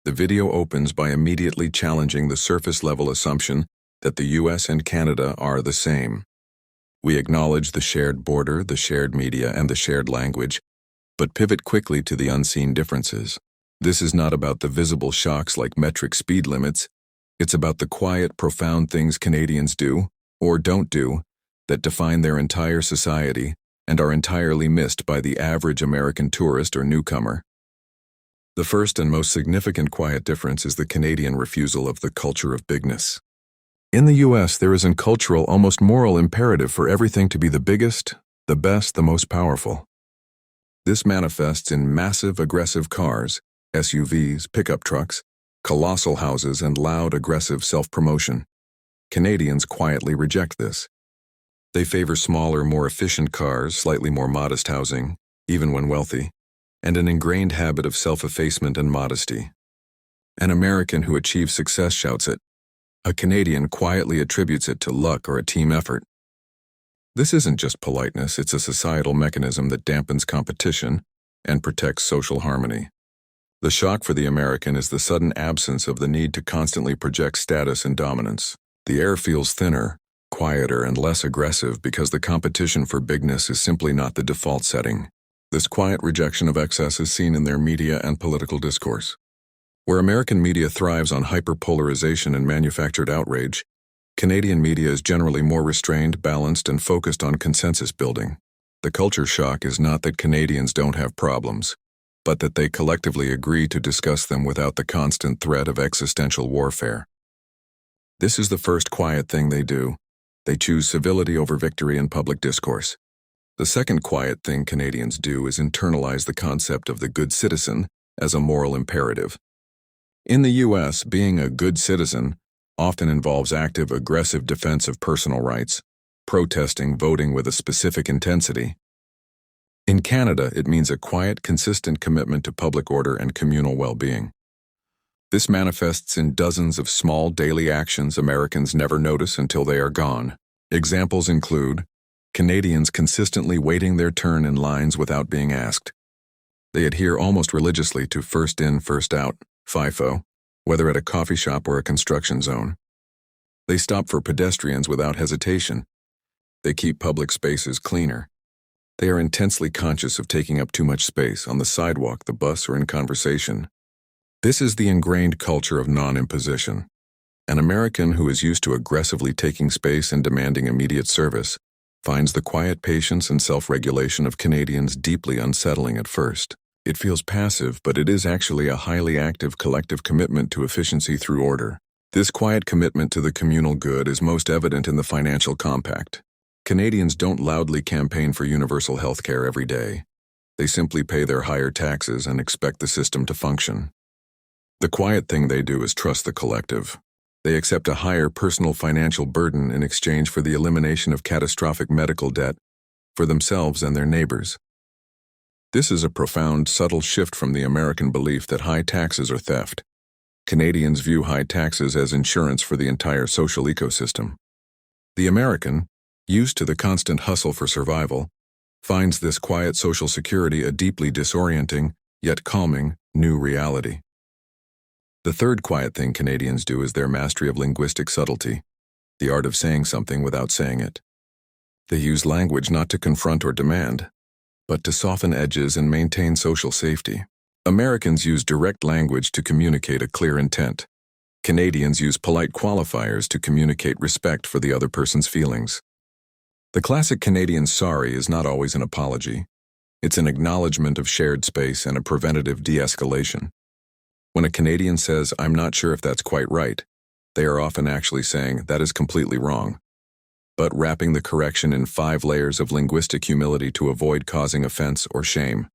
The video opens by immediately challenging the surface-level assumption that the US and Canada are the same. We acknowledge the shared border, the shared media, and the shared language, but pivot quickly to the unseen differences. This is not about the visible shocks like metric speed limits. It's about the quiet, profound things Canadians do, or don't do, that define their entire society and are entirely missed by the average American tourist or newcomer. The first and most significant quiet difference is the Canadian refusal of the culture of bigness. In the US, there is a cultural, almost moral imperative for everything to be the biggest, the best, the most powerful. This manifests in massive, aggressive cars, SUVs, pickup trucks, colossal houses, and loud, aggressive self-promotion. Canadians quietly reject this. They favor smaller, more efficient cars, slightly more modest housing, even when wealthy, and an ingrained habit of self-effacement and modesty. An American who achieves success shouts it. A Canadian quietly attributes it to luck or a team effort. This isn't just politeness, it's a societal mechanism that dampens competition and protects social harmony. The shock for the American is the sudden absence of the need to constantly project status and dominance. The air feels thinner, quieter, and less aggressive because the competition for bigness is simply not the default setting. This quiet rejection of excess is seen in their media and political discourse. Where American media thrives on hyperpolarization and manufactured outrage, Canadian media is generally more restrained, balanced, and focused on consensus building. The culture shock is not that Canadians don't have problems, but that they collectively agree to discuss them without the constant threat of existential warfare. This is the first quiet thing they do. They choose civility over victory in public discourse. The second quiet thing Canadians do is internalize the concept of the good citizen as a moral imperative. In the US, being a good citizen often involves active, aggressive defense of personal rights, protesting, voting with a specific intensity. In Canada, it means a quiet, consistent commitment to public order and communal well-being. This manifests in dozens of small daily actions Americans never notice until they are gone. Examples include Canadians consistently waiting their turn in lines without being asked. They adhere almost religiously to first in, first out, FIFO, whether at a coffee shop or a construction zone. They stop for pedestrians without hesitation. They keep public spaces cleaner. They are intensely conscious of taking up too much space on the sidewalk, the bus, or in conversation. This is the ingrained culture of non-imposition. An American who is used to aggressively taking space and demanding immediate service finds the quiet patience and self-regulation of Canadians deeply unsettling at first. It feels passive, but it is actually a highly active collective commitment to efficiency through order. This quiet commitment to the communal good is most evident in the financial compact. Canadians don't loudly campaign for universal health care every day. They simply pay their higher taxes and expect the system to function. The quiet thing they do is trust the collective. They accept a higher personal financial burden in exchange for the elimination of catastrophic medical debt for themselves and their neighbors. This is a profound, subtle shift from the American belief that high taxes are theft. Canadians view high taxes as insurance for the entire social ecosystem. The American, used to the constant hustle for survival, finds this quiet social security a deeply disorienting, yet calming, new reality. The third quiet thing Canadians do is their mastery of linguistic subtlety, the art of saying something without saying it. They use language not to confront or demand, but to soften edges and maintain social safety. Americans use direct language to communicate a clear intent. Canadians use polite qualifiers to communicate respect for the other person's feelings. The classic Canadian sorry is not always an apology. It's an acknowledgement of shared space and a preventative de-escalation. When a Canadian says, "I'm not sure if that's quite right," they are often actually saying, "That is completely wrong," but wrapping the correction in 5 layers of linguistic humility to avoid causing offense or shame.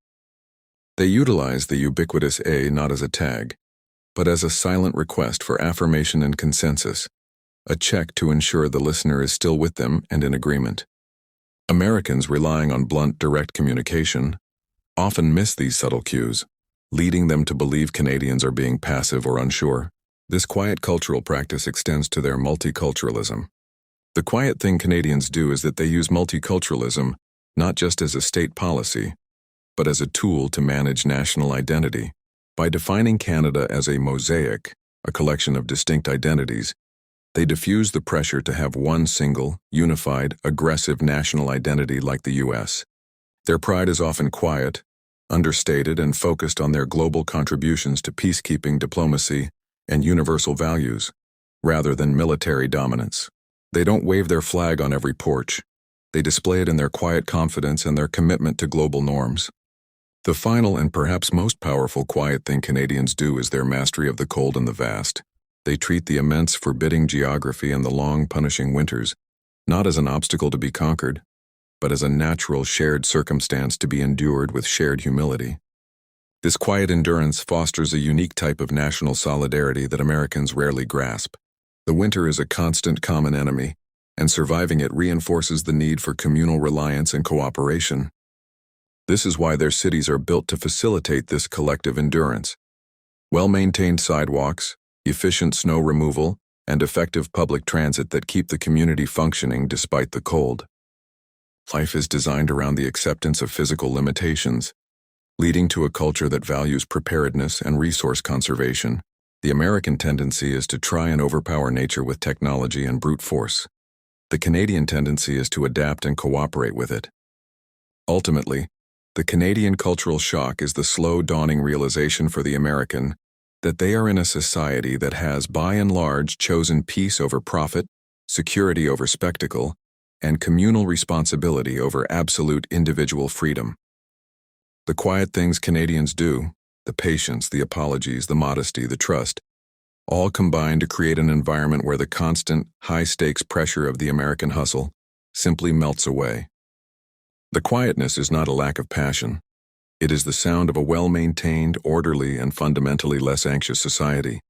They utilize the ubiquitous A not as a tag, but as a silent request for affirmation and consensus, a check to ensure the listener is still with them and in agreement. Americans relying on blunt, direct communication often miss these subtle cues, leading them to believe Canadians are being passive or unsure. This quiet cultural practice extends to their multiculturalism. The quiet thing Canadians do is that they use multiculturalism not just as a state policy, but as a tool to manage national identity. By defining Canada as a mosaic, a collection of distinct identities, they diffuse the pressure to have one single, unified, aggressive national identity like the U.S. Their pride is often quiet, understated, and focused on their global contributions to peacekeeping, diplomacy, and universal values, rather than military dominance. They don't wave their flag on every porch. They display it in their quiet confidence and their commitment to global norms. The final and perhaps most powerful quiet thing Canadians do is their mastery of the cold and the vast. They treat the immense, forbidding geography and the long, punishing winters not as an obstacle to be conquered, but as a natural, shared circumstance to be endured with shared humility. This quiet endurance fosters a unique type of national solidarity that Americans rarely grasp. The winter is a constant common enemy, and surviving it reinforces the need for communal reliance and cooperation. This is why their cities are built to facilitate this collective endurance. Well-maintained sidewalks, efficient snow removal, and effective public transit that keep the community functioning despite the cold. Life is designed around the acceptance of physical limitations, leading to a culture that values preparedness and resource conservation. The American tendency is to try and overpower nature with technology and brute force. The Canadian tendency is to adapt and cooperate with it. Ultimately, the Canadian cultural shock is the slow dawning realization for the American that they are in a society that has, by and large, chosen peace over profit, security over spectacle, and communal responsibility over absolute individual freedom. The quiet things Canadians do, the patience, the apologies, the modesty, the trust, all combine to create an environment where the constant, high-stakes pressure of the American hustle simply melts away. The quietness is not a lack of passion. It is the sound of a well-maintained, orderly, and fundamentally less anxious society.